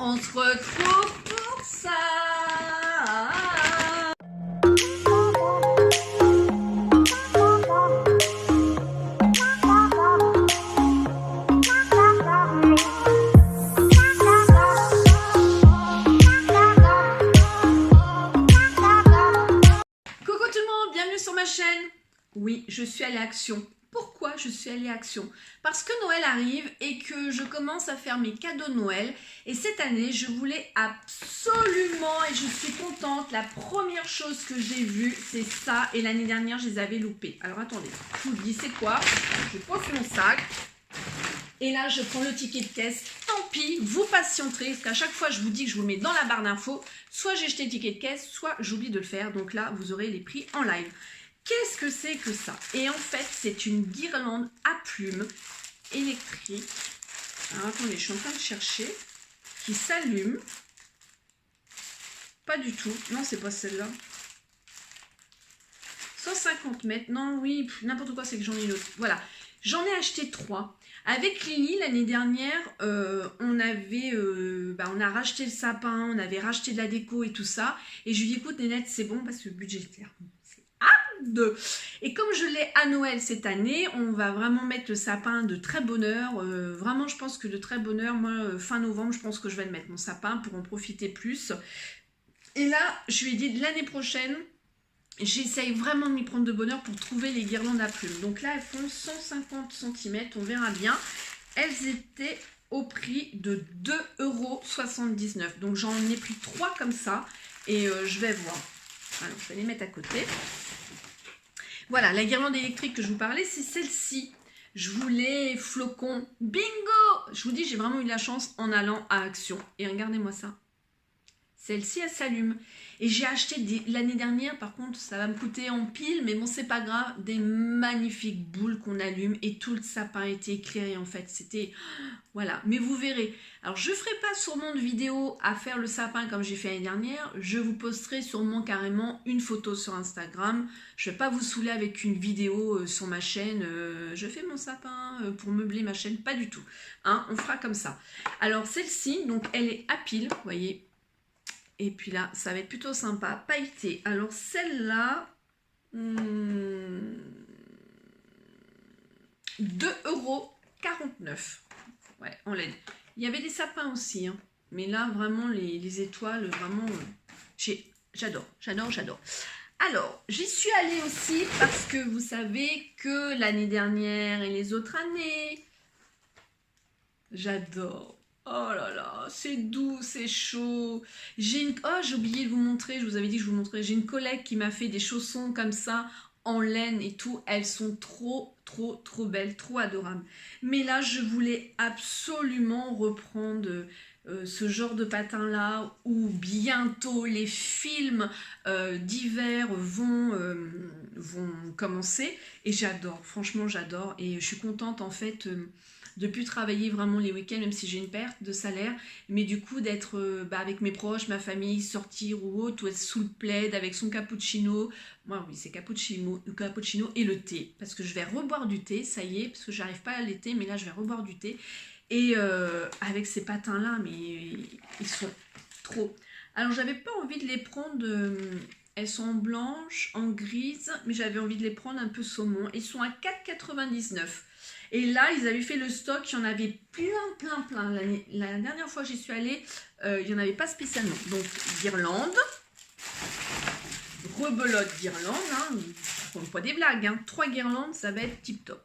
on se retrouve pour ça. Coucou tout le monde, bienvenue sur ma chaîne. Oui, je suis allée à Action. Pourquoi je suis allée à Action? Parce que Noël arrive et que je commence à faire mes cadeaux de Noël. Et cette année, je voulais absolument, et je suis contente, la première chose que j'ai vue, c'est ça. Et l'année dernière, je les avais loupés. Alors attendez, je vous dis, c'est quoi? Je pose mon sac. Et là, je prends le ticket de caisse. Tant pis, vous patienterez. Parce qu'à chaque fois, je vous dis que je vous le mets dans la barre d'infos. Soit j'ai jeté le ticket de caisse, soit j'oublie de le faire. Donc là, vous aurez les prix en live. Qu'est-ce que c'est que ça? Et en fait, c'est une guirlande à plumes électrique. Alors attendez, je suis en train de chercher. Qui s'allume. Pas du tout. Non, c'est pas celle-là. 150 mètres. Non, oui, n'importe quoi, c'est que j'en ai une autre. Voilà. J'en ai acheté 3. Avec Lily, l'année dernière, on a racheté le sapin, on avait racheté de la déco et tout ça. Et je lui dis, écoute, Nénette, c'est bon parce que budgétaire. Et comme je l'ai à Noël cette année, on va vraiment mettre le sapin de très bonne heure. Vraiment, je pense que de très bonne heure. Moi, fin novembre, je pense que je vais le mettre, mon sapin, pour en profiter plus. Et là, je lui ai dit, l'année prochaine, j'essaye vraiment de m'y prendre de bonne heure pour trouver les guirlandes à plumes. Donc là, elles font 150 cm, on verra bien. Elles étaient au prix de 2,79 €. Donc j'en ai pris 3 comme ça et je vais voir. Alors, je vais les mettre à côté. Voilà, la guirlande électrique que je vous parlais, c'est celle-ci. Je voulais flocon. Bingo! Je vous dis, j'ai vraiment eu de la chance en allant à Action. Et regardez-moi ça. Celle-ci, elle s'allume. Et j'ai acheté l'année dernière, par contre, ça va me coûter en pile, mais bon, c'est pas grave, des magnifiques boules qu'on allume et tout le sapin était éclairé en fait. C'était... Voilà, mais vous verrez. Alors, je ferai pas sûrement de vidéo à faire le sapin comme j'ai fait l'année dernière. Je vous posterai sûrement carrément une photo sur Instagram. Je vais pas vous saouler avec une vidéo sur ma chaîne. Je fais mon sapin pour meubler ma chaîne, pas du tout. Hein, on fera comme ça. Alors, celle-ci, donc, elle est à pile, vous voyez. Et puis là, ça va être plutôt sympa. Pailleté. Alors celle-là, 2,49 €. Ouais, en LED. Il y avait des sapins aussi. Hein. Mais là, vraiment, les étoiles, vraiment, j'adore, j'adore, j'adore. Alors, j'y suis allée aussi parce que vous savez que l'année dernière et les autres années, j'adore. Oh là là, c'est doux, c'est chaud. Oh, j'ai oublié de vous montrer, je vous avais dit que je vous montrais. J'ai une collègue qui m'a fait des chaussons comme ça, en laine et tout. Elles sont trop, trop, trop belles, trop adorables. Mais là, je voulais absolument reprendre ce genre de patin-là, où bientôt les films d'hiver vont commencer. Et j'adore, franchement, j'adore. Et je suis contente, en fait... de plus travailler vraiment les week-ends, même si j'ai une perte de salaire, mais du coup d'être avec mes proches, ma famille, sortir ou autre, ou être sous le plaid avec son cappuccino. Moi oui, c'est cappuccino et le thé, parce que je vais reboire du thé, ça y est, parce que j'arrive pas à l'été, mais là je vais reboire du thé, et avec ces patins là, mais ils sont trop. Alors j'avais pas envie de les prendre, elles sont en blanche, en grise, mais j'avais envie de les prendre un peu saumon. Ils sont à 4,99 €. Et là, ils avaient fait le stock, il y en avait plein. La dernière fois que j'y suis allée, il n'y en avait pas spécialement. Donc, guirlande, rebelote guirlande, hein, pas des blagues, hein, 3 guirlandes, ça va être tip top.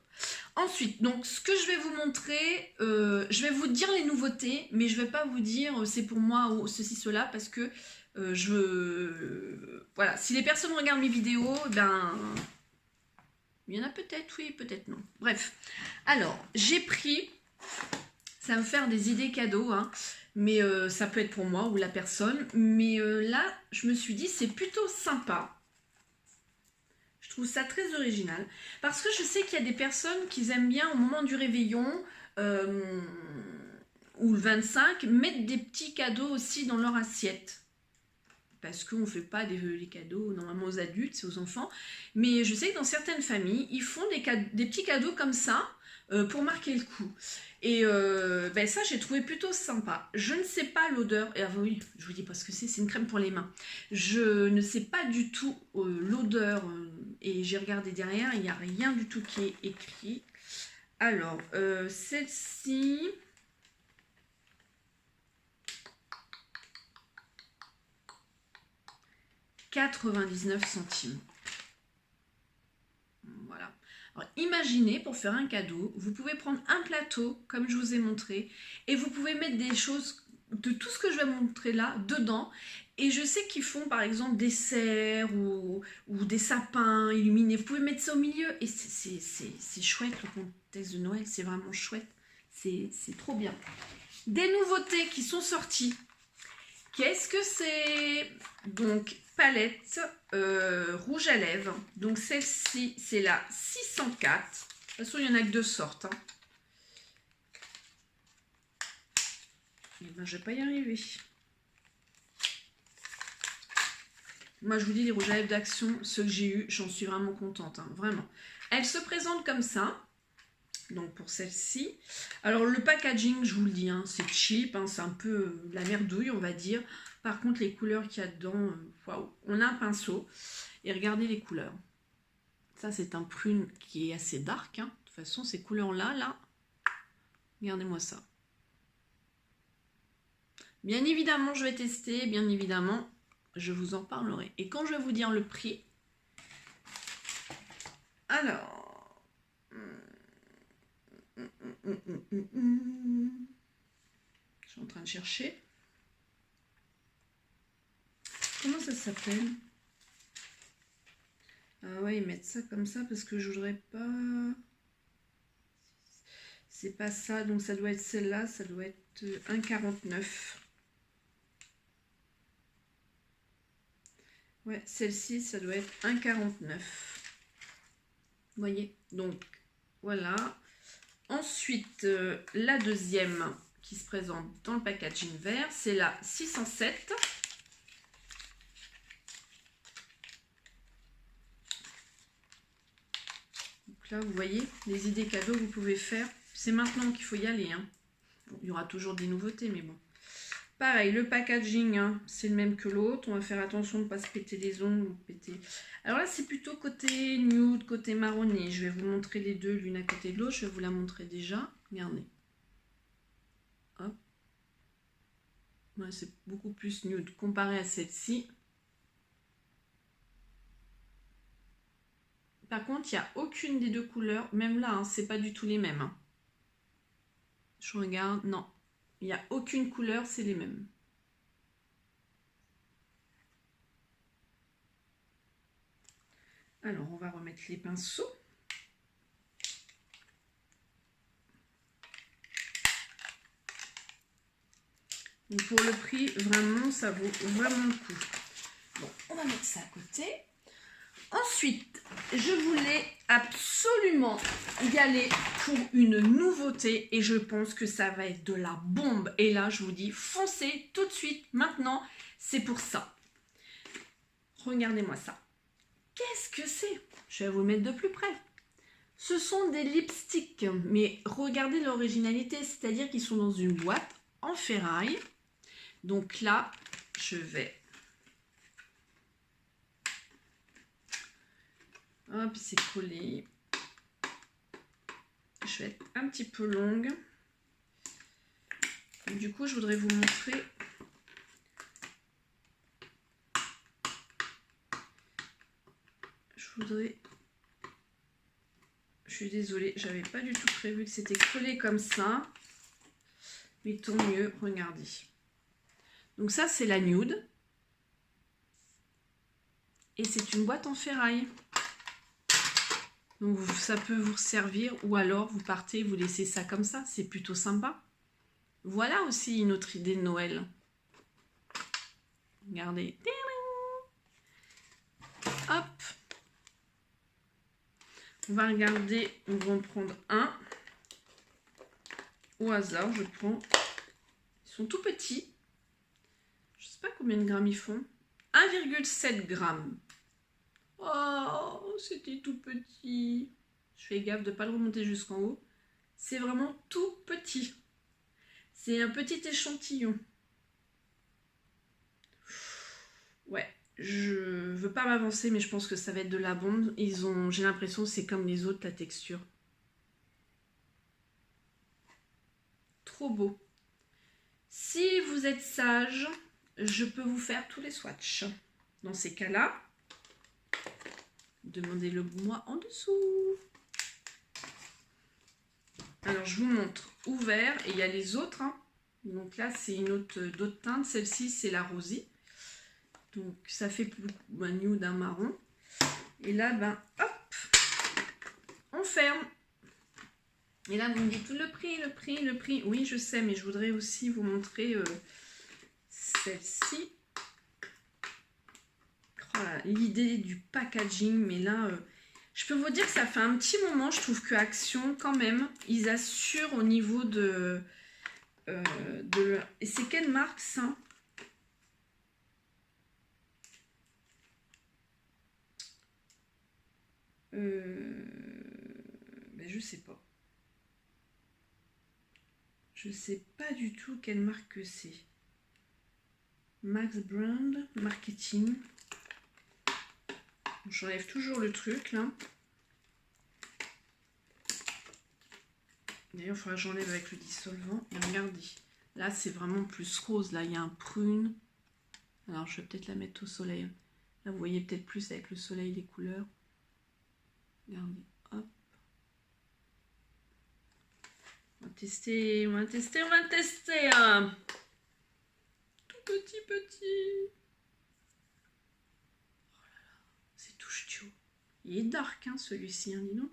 Ensuite, donc, ce que je vais vous montrer, je vais vous dire les nouveautés, mais je ne vais pas vous dire c'est pour moi ou ceci, cela, parce que voilà, si les personnes regardent mes vidéos, ben... Il y en a peut-être, oui, peut-être non. Bref, alors, j'ai pris, ça va me faire des idées cadeaux, hein, mais ça peut être pour moi ou la personne. Mais là, je me suis dit, c'est plutôt sympa. Je trouve ça très original. Parce que je sais qu'il y a des personnes qui aiment bien, au moment du réveillon, ou le 25, mettre des petits cadeaux aussi dans leur assiette. Parce qu'on ne fait pas les cadeaux normalement aux adultes, c'est aux enfants. Mais je sais que dans certaines familles, ils font des petits cadeaux comme ça pour marquer le coup. Et ben ça, j'ai trouvé plutôt sympa. Je ne sais pas l'odeur. Et ah oui, je vous dis pas ce que c'est une crème pour les mains. Je ne sais pas du tout l'odeur. Et j'ai regardé derrière, il n'y a rien du tout qui est écrit. Alors, celle-ci... 99 centimes. Voilà. Alors, imaginez, pour faire un cadeau, vous pouvez prendre un plateau, comme je vous ai montré, et vous pouvez mettre des choses, de tout ce que je vais montrer là, dedans. Et je sais qu'ils font, par exemple, des serres ou des sapins illuminés. Vous pouvez mettre ça au milieu. Et c'est chouette, le contexte de Noël. C'est vraiment chouette. C'est trop bien. Des nouveautés qui sont sorties. Qu'est-ce que c'est? Donc, palette rouge à lèvres. Donc, celle-ci, c'est la 604. De toute façon, il n'y en a que deux sortes. Hein. Et ben, je ne vais pas y arriver. Moi, je vous dis, les rouges à lèvres d'Action, ceux que j'ai eu, j'en suis vraiment contente. Hein, vraiment. Elle se présente comme ça. Donc pour celle-ci. Alors le packaging, je vous le dis, hein, c'est cheap, hein, c'est un peu la merdouille, on va dire. Par contre, les couleurs qu'il y a dedans, waouh. On a un pinceau et regardez les couleurs. Ça, c'est un prune qui est assez dark. Hein. De toute façon, ces couleurs-là, là, regardez-moi ça. Bien évidemment, je vais tester. Bien évidemment, je vous en parlerai. Et quand je vais vous dire le prix, alors... Je suis en train de chercher. Comment ça s'appelle? Ah ouais, ils mettent ça comme ça parce que je voudrais pas... C'est pas ça, donc ça doit être celle-là, ça doit être 1,49. Ouais, celle-ci, ça doit être 1,49. Vous voyez? Donc, voilà. Ensuite, la deuxième qui se présente dans le packaging vert, c'est la 607. Donc là, vous voyez, les idées cadeaux que vous pouvez faire. C'est maintenant qu'il faut y aller. Hein. Bon, il y aura toujours des nouveautés, mais bon. Pareil, le packaging, hein, c'est le même que l'autre. On va faire attention de ne pas se péter les ongles. Alors là, c'est plutôt côté nude, côté marronné. Je vais vous montrer les deux, l'une à côté de l'autre. Je vais vous la montrer déjà. Regardez. Hop. Ouais, c'est beaucoup plus nude comparé à celle-ci. Par contre, il n'y a aucune des deux couleurs. Même là, hein, c'est pas du tout les mêmes. Hein. Je regarde. Non. Il n'y a aucune couleur, c'est les mêmes. Alors, on va remettre les pinceaux. Donc pour le prix, vraiment, ça vaut vraiment le coup. Bon, on va mettre ça à côté. Ensuite, je voulais absolument y aller pour une nouveauté et je pense que ça va être de la bombe. Et là, je vous dis, foncez tout de suite, maintenant, c'est pour ça. Regardez-moi ça. Qu'est-ce que c'est? Je vais vous le mettre de plus près. Ce sont des lipsticks, mais regardez l'originalité, c'est-à-dire qu'ils sont dans une boîte en ferraille. Donc là, je vais... Hop, c'est collé. Je vais être un petit peu longue. Du coup, je voudrais vous montrer... Je suis désolée, j'avais pas du tout prévu que c'était collé comme ça. Mais tant mieux, regardez. Donc ça, c'est la nude. Et c'est une boîte en ferraille. Donc ça peut vous servir ou alors vous partez, vous laissez ça comme ça. C'est plutôt sympa. Voilà aussi une autre idée de Noël. Regardez. Hop. On va regarder, on va en prendre un. Au hasard, je prends. Ils sont tout petits. Je ne sais pas combien de grammes ils font. 1,7 grammes. Oh, c'était tout petit. Je fais gaffe de ne pas le remonter jusqu'en haut. C'est vraiment tout petit. C'est un petit échantillon. Ouais, je veux pas m'avancer, mais je pense que ça va être de la bombe. J'ai l'impression que c'est comme les autres, la texture. Trop beau. Si vous êtes sage, je peux vous faire tous les swatchs. Dans ces cas-là, demandez-le moi en dessous. Alors, je vous montre ouvert et il y a les autres. Hein. Donc là, c'est une autre d'autres teintes. Celle-ci, c'est la rosée. Donc, ça fait un nude d'un marron. Et là, ben, hop, on ferme. Et là, vous me dites le prix, le prix, le prix. Oui, je sais, mais je voudrais aussi vous montrer celle-ci. Voilà, l'idée du packaging, mais là, je peux vous dire que ça fait un petit moment, je trouve que Action, quand même, ils assurent au niveau de... Et c'est quelle marque, ça? Ben, je sais pas. Je sais pas du tout quelle marque que c'est. Max Brand, marketing. J'enlève toujours le truc, là. D'ailleurs, il faudra que j'enlève avec le dissolvant. Et regardez, là, c'est vraiment plus rose. Là, il y a un prune. Alors, je vais peut-être la mettre au soleil. Là, vous voyez peut-être plus avec le soleil les couleurs. Regardez, hop. On va tester, on va tester, on va tester. Hein. Tout petit, petit. Oh là là, c'est tout ch'tio. Il est dark, hein, celui-ci, hein, dis donc.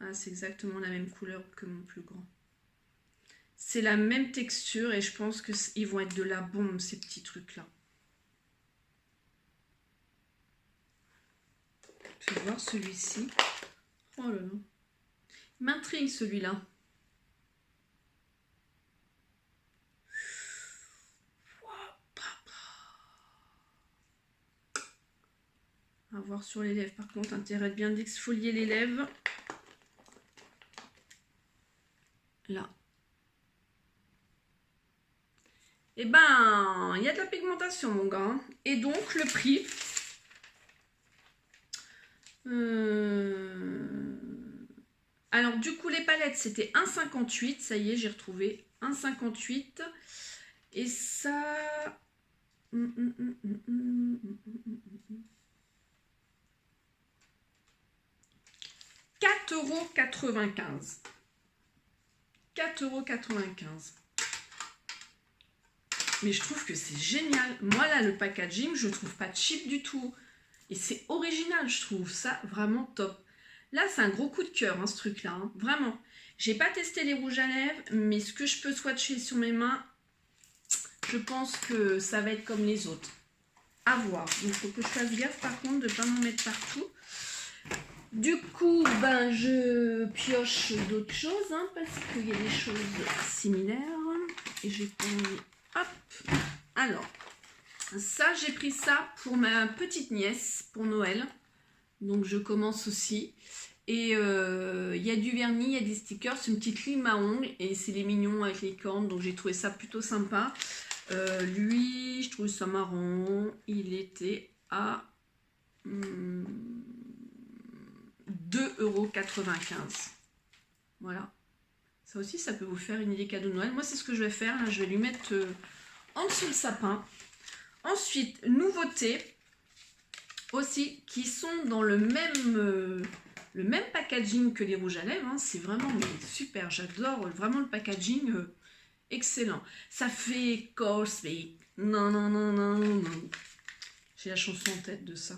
Ah, c'est exactement la même couleur que mon plus grand. C'est la même texture et je pense qu'ils vont être de la bombe, ces petits trucs-là. Je vais voir celui-ci. Oh là là. Il m'intrigue celui-là. À voir sur les lèvres. Par contre, intérêt de bien d'exfolier les lèvres. Là. Et ben, il y a de la pigmentation, mon gars. Et donc, le prix. Alors, du coup, les palettes, c'était 1,58. Ça y est, j'ai retrouvé 1,58. Et ça... 4,95 €. 4,95 €. Mais je trouve que c'est génial. Moi, là, le packaging, je trouve pas cheap du tout. Et c'est original, je trouve ça vraiment top. Là, c'est un gros coup de cœur, hein, ce truc-là. Hein. Vraiment. J'ai pas testé les rouges à lèvres, mais ce que je peux swatcher sur mes mains, je pense que ça va être comme les autres. À voir. Donc, il faut que je fasse gaffe, par contre, de ne pas m'en mettre partout. Du coup, ben, je pioche d'autres choses, hein, parce qu'il y a des choses similaires. Et j'ai pris... Hop. Alors, ça, j'ai pris ça pour ma petite nièce, pour Noël. Donc, je commence aussi. Et il y a du vernis, il y a des stickers. C'est une petite lime à ongles. Et c'est les mignons avec les cornes. Donc, j'ai trouvé ça plutôt sympa. Lui, je trouve ça marrant. Il était à... 2,95 €. Voilà. Ça aussi, ça peut vous faire une idée cadeau de Noël. Moi, c'est ce que je vais faire. Là, je vais lui mettre en dessous le sapin. Ensuite, nouveautés aussi qui sont dans le même packaging que les rouges à lèvres. Hein. C'est vraiment super. J'adore vraiment le packaging. Excellent. Ça fait cosmic. Non, non, non, non, non. J'ai la chanson en tête de ça.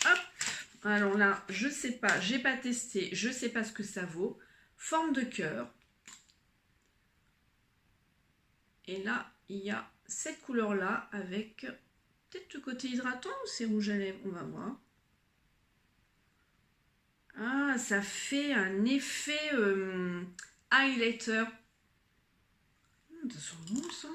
Hop. Alors là, je sais pas, j'ai pas testé, je sais pas ce que ça vaut. Forme de cœur. Et là, il y a cette couleur-là avec peut-être le côté hydratant ou c'est rouge à lèvres, on va voir. Ah, ça fait un effet highlighter. Ça sent bon ça.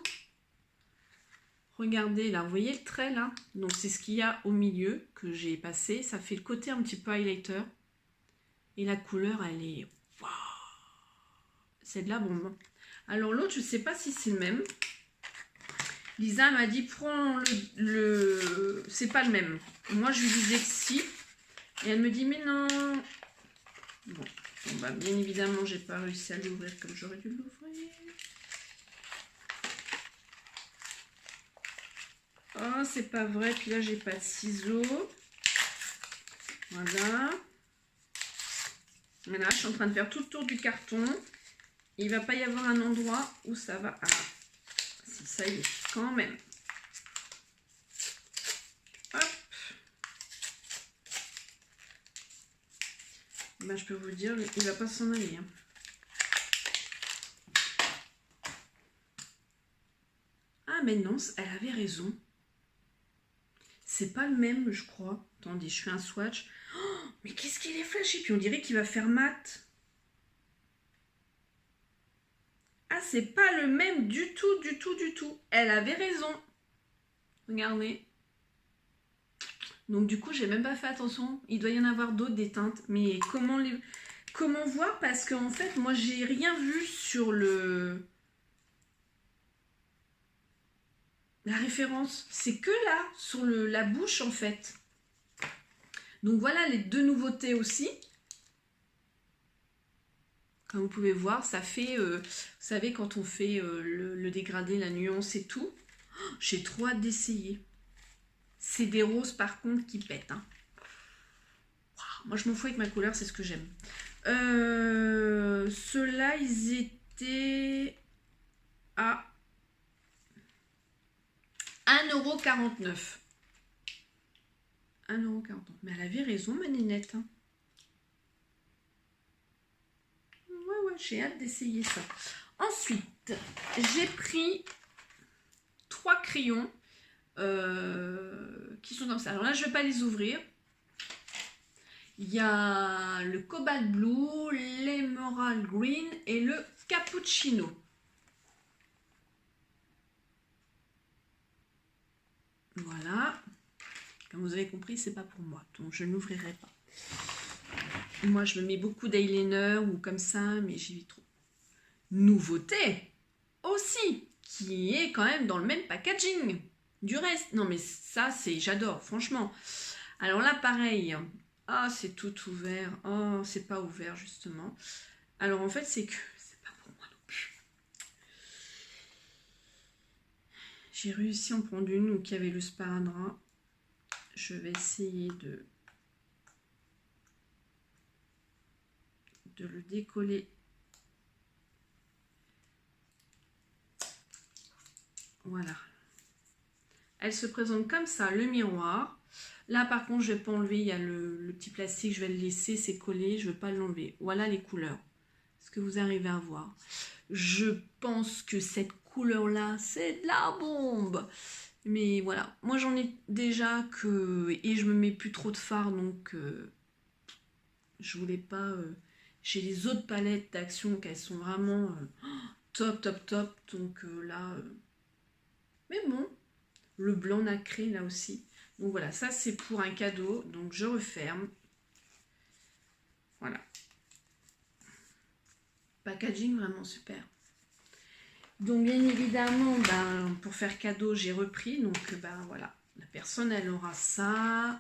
Regardez là, vous voyez le trait là? Donc c'est ce qu'il y a au milieu que j'ai passé. Ça fait le côté un petit peu highlighter. Et la couleur, elle est... Waouh, c'est de la bombe. Alors l'autre, je ne sais pas si c'est le même. Lisa m'a dit, prends le... C'est pas le même. Moi, je lui disais que si. Et elle me dit, mais non. Bon, bah, bien évidemment, j'ai pas réussi à l'ouvrir comme j'aurais dû l'ouvrir. Oh, c'est pas vrai. Puis là, j'ai pas de ciseaux. Voilà. Voilà, je suis en train de faire tout le tour du carton. Il va pas y avoir un endroit où ça va... Ah, si, ça y est, quand même. Hop. Ben, je peux vous dire, il va pas s'en aller. Hein. Ah, mais non, elle avait raison. C'est pas le même, je crois. Attendez, je fais un swatch. Oh, mais qu'est-ce qu'il est flashy. Puis on dirait qu'il va faire mat. Ah, c'est pas le même du tout, du tout, du tout. Elle avait raison. Regardez. Donc du coup, j'ai même pas fait attention. Il doit y en avoir d'autres des teintes. Mais comment voir? Parce qu'en fait, moi, j'ai rien vu sur la référence. C'est que là, sur la bouche, en fait. Donc voilà les deux nouveautés aussi. Comme vous pouvez voir, ça fait, vous savez, quand on fait le dégradé, la nuance et tout. Oh, j'ai trop hâte d'essayer. C'est des roses par contre qui pètent. Hein. Wow, moi je m'en fous avec ma couleur, c'est ce que j'aime. Ceux-là, ils étaient à 1,49 €. 1,49 €. Mais elle avait raison, ma nénette. Hein. Ouais, j'ai hâte d'essayer ça. Ensuite, j'ai pris 3 crayons qui sont comme ça. Alors là, je ne vais pas les ouvrir. Il y a le Cobalt Blue, l'Emerald Green et le Cappuccino. Voilà. Comme vous avez compris, c'est pas pour moi. Donc, je n'ouvrirai pas. Moi, je me mets beaucoup d'eyeliner ou comme ça, mais j'y vais trop. Nouveauté aussi, qui est quand même dans le même packaging du reste. Non, mais ça, j'adore, franchement. Alors là, pareil. Ah, c'est tout ouvert. Oh, c'est pas ouvert, justement. Alors, en fait, c'est que c'est pas pour moi non plus. J'ai réussi à en prendre une où il y avait le sparadrap. Je vais essayer de le décoller. Voilà. Elle se présente comme ça, le miroir. Là, par contre, je ne vais pas enlever. Il y a le petit plastique, je vais le laisser, c'est collé. Je ne veux pas l'enlever. Voilà les couleurs. Est-ce que vous arrivez à voir? Je pense que cette couleur-là, c'est de la bombe. Mais voilà. Moi, j'en ai déjà que... Et je me mets plus trop de fard, donc... je voulais pas... J'ai les autres palettes d'Action qu'elles sont vraiment top, top, top. Donc là... Mais bon, le blanc nacré là aussi. Donc voilà, ça c'est pour un cadeau. Donc je referme. Voilà. Packaging vraiment super. Donc bien évidemment, ben, pour faire cadeau, j'ai repris. Donc ben voilà, la personne elle aura ça.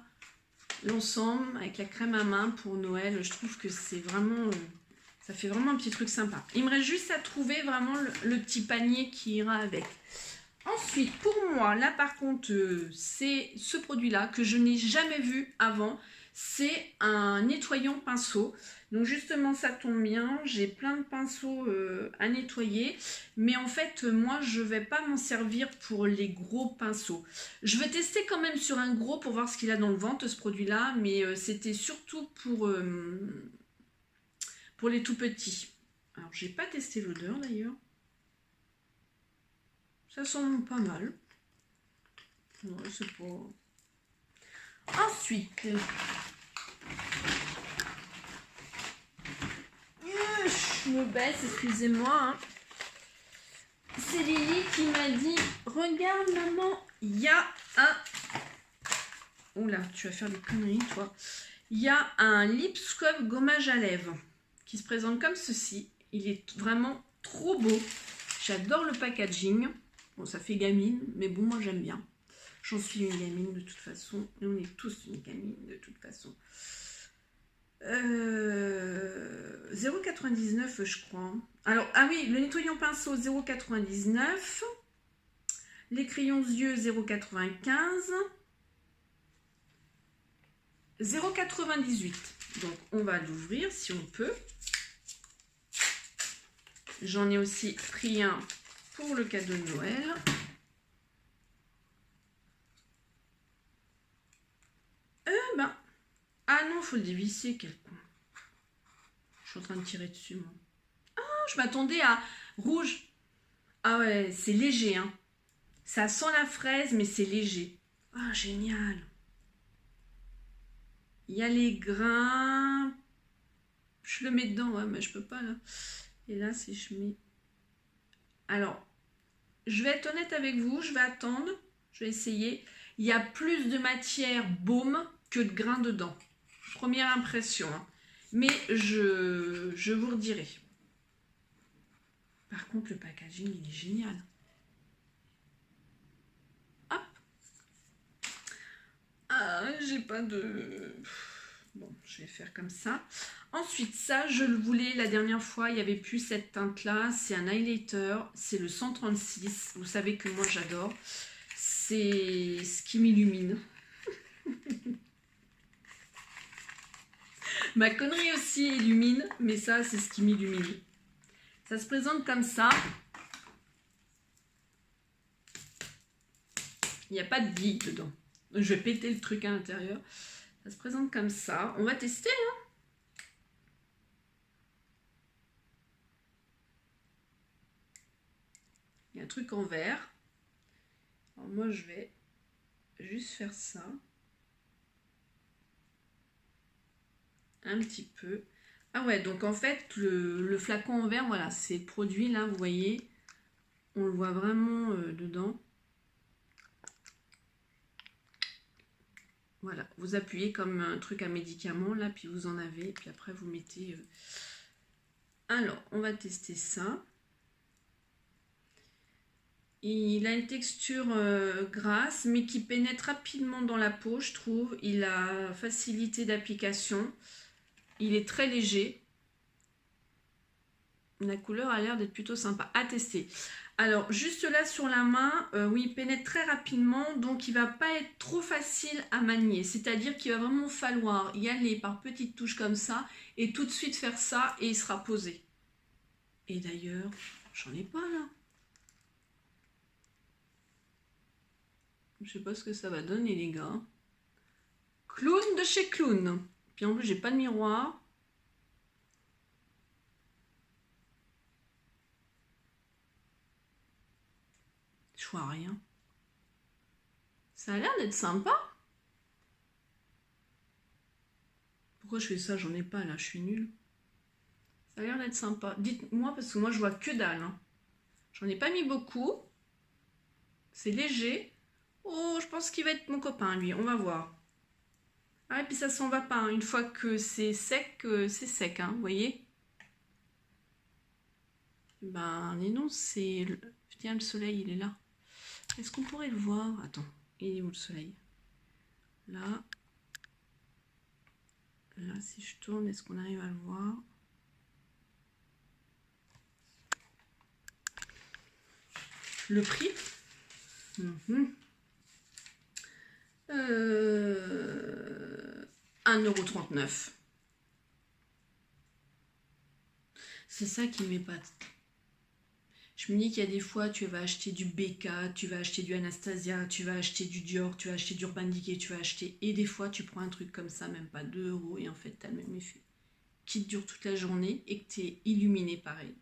L'ensemble avec la crème à main pour Noël. Je trouve que c'est vraiment... ça fait vraiment un petit truc sympa. Il me reste juste à trouver vraiment le petit panier qui ira avec. Ensuite, pour moi, là par contre, c'est ce produit-là que je n'ai jamais vu avant. C'est un nettoyant pinceau. Donc justement, ça tombe bien. J'ai plein de pinceaux à nettoyer. Mais en fait, moi, je ne vais pas m'en servir pour les gros pinceaux. Je vais tester quand même sur un gros pour voir ce qu'il a dans le ventre, ce produit-là. Mais c'était surtout pour les tout petits. Alors, j'ai pas testé l'odeur d'ailleurs. Ça sent pas mal. Ouais, c'est pas... Ensuite, je me baisse, excusez-moi. Hein. C'est Lily qui m'a dit, regarde maman, il y a un... Oula, tu vas faire des conneries toi. Il y a un lip scrub gommage à lèvres qui se présente comme ceci. Il est vraiment trop beau. J'adore le packaging. Bon, ça fait gamine, mais bon, moi j'aime bien. J'en suis une gamine de toute façon. Et on est tous une gamine de toute façon. 0,99 je crois. Alors, ah oui, le nettoyant pinceau 0,99. Les crayons yeux 0,95. 0,98. Donc, on va l'ouvrir si on peut. J'en ai aussi pris un pour le cadeau de Noël. Ah non, faut le dévisser, quel con. Je suis en train de tirer dessus, moi. Ah, je m'attendais à rouge. Ah ouais, c'est léger, hein. Ça sent la fraise, mais c'est léger. Ah, génial. Il y a les grains. Je le mets dedans, ouais, mais je peux pas, là. Et là, si je mets... Alors, je vais être honnête avec vous, je vais attendre. Je vais essayer. Il y a plus de matière baume que de grains dedans. Première impression, hein. Mais je vous redirai. Par contre, le packaging, il est génial. Hop. Ah, j'ai pas de... Bon, je vais faire comme ça. Ensuite, ça, je le voulais la dernière fois. Il n'y avait plus cette teinte-là. C'est un highlighter. C'est le 136. Vous savez que moi, j'adore. C'est ce qui m'illumine. Ma connerie aussi illumine, mais ça, c'est ce qui m'illumine. Ça se présente comme ça. Il n'y a pas de billes dedans. Je vais péter le truc à l'intérieur. Ça se présente comme ça. On va tester, hein. Il y a un truc en vert. Alors moi, je vais juste faire ça. Un petit peu. Ah ouais, donc en fait, le flacon en verre, voilà, c'est le produit, là, vous voyez. On le voit vraiment dedans. Voilà, vous appuyez comme un truc à médicament, là, puis vous en avez, puis après vous mettez... Alors, on va tester ça. Il a une texture grasse, mais qui pénètre rapidement dans la peau, je trouve. Il a facilité d'application. Il est très léger. La couleur a l'air d'être plutôt sympa à tester. Alors, juste là sur la main, oui, il pénètre très rapidement, donc il ne va pas être trop facile à manier. C'est-à-dire qu'il va vraiment falloir y aller par petites touches comme ça, et tout de suite faire ça, et il sera posé. Et d'ailleurs, j'en ai pas là. Je sais pas ce que ça va donner, les gars. Clown de chez Clown. Puis en plus, j'ai pas de miroir. Je vois rien. Ça a l'air d'être sympa. Pourquoi je fais ça? J'en ai pas là, je suis nulle. Ça a l'air d'être sympa. Dites-moi, parce que moi je vois que dalle. Hein. J'en ai pas mis beaucoup. C'est léger. Oh, je pense qu'il va être mon copain, lui. On va voir. Ah, et puis ça s'en va pas. Hein. Une fois que c'est sec, hein, vous voyez? Ben, dis non, c'est... Tiens, le soleil, il est là. Est-ce qu'on pourrait le voir? Attends, il est où le soleil? Là. Là, si je tourne, est-ce qu'on arrive à le voir? Le prix 1,39 €. C'est ça qui m'épate. Je me dis qu'il y a des fois, tu vas acheter du BK, tu vas acheter du Anastasia, tu vas acheter du Dior, tu vas acheter du Urban Decay, tu vas acheter... Et des fois, tu prends un truc comme ça, même pas 2 €, et en fait, tu as le même effet. Qui te dure toute la journée et que tu es illuminé pareil.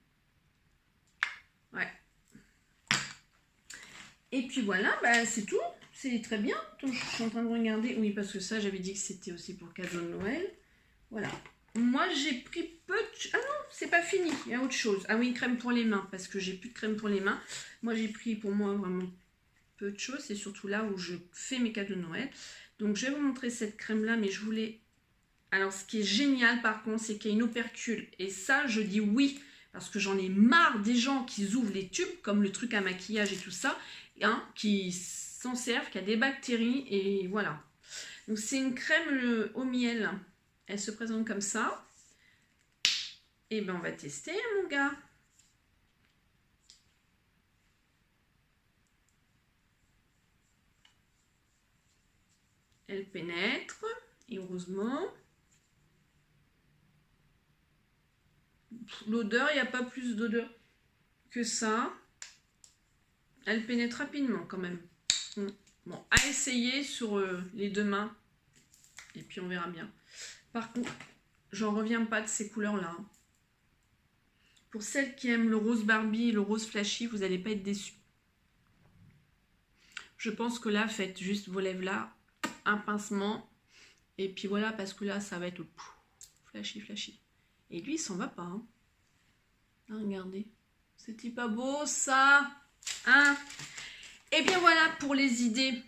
Ouais. Et puis voilà, bah, c'est tout. C'est très bien. Donc, je suis en train de regarder. Oui, parce que ça, j'avais dit que c'était aussi pour cadeau de Noël. Voilà. Moi, j'ai pris peu de... Ah non, c'est pas fini. Il y a autre chose. Ah oui, une crème pour les mains, parce que j'ai plus de crème pour les mains. Moi, j'ai pris pour moi vraiment peu de choses. C'est surtout là où je fais mes cadeaux de Noël. Donc, je vais vous montrer cette crème-là, mais je voulais Alors, ce qui est génial, par contre, c'est qu'il y a une opercule. Et ça, je dis oui, parce que j'en ai marre des gens qui ouvrent les tubes, comme le truc à maquillage et tout ça, hein, qui s'en servent, qui a des bactéries, et voilà. Donc, c'est une crème au miel. Elle se présente comme ça. Et ben, on va tester, mon gars. Elle pénètre, et heureusement. L'odeur, il n'y a pas plus d'odeur que ça. Elle pénètre rapidement quand même. Bon, à essayer sur les 2 mains. Et puis on verra bien. Par contre, j'en reviens pas de ces couleurs-là. Pour celles qui aiment le rose Barbie et le rose flashy, vous n'allez pas être déçus. Je pense que là, faites juste vos lèvres là, un pincement. Et puis voilà, parce que là, ça va être flashy, flashy. Et lui, il s'en va pas. Hein. Regardez. C'est pas beau, ça. Hein? Et bien voilà pour les idées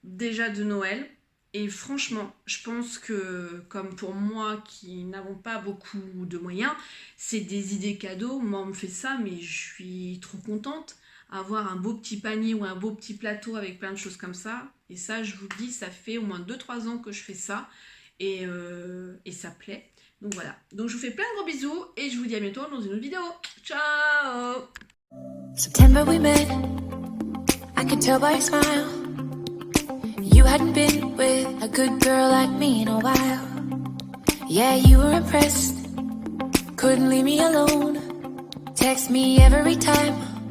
déjà de Noël. Et franchement, je pense que, comme pour moi qui n'avons pas beaucoup de moyens, c'est des idées cadeaux. Moi, on me fait ça, mais je suis trop contente. Avoir un beau petit panier ou un beau petit plateau avec plein de choses comme ça. Et ça, je vous dis, ça fait au moins 2-3 ans que je fais ça. Et ça plaît. Donc voilà. Donc je vous fais plein de gros bisous. Et je vous dis à bientôt dans une autre vidéo. Ciao! September we met, I could tell by your smile. You hadn't been with a good girl like me in a while. Yeah, you were impressed, couldn't leave me alone. Text me every time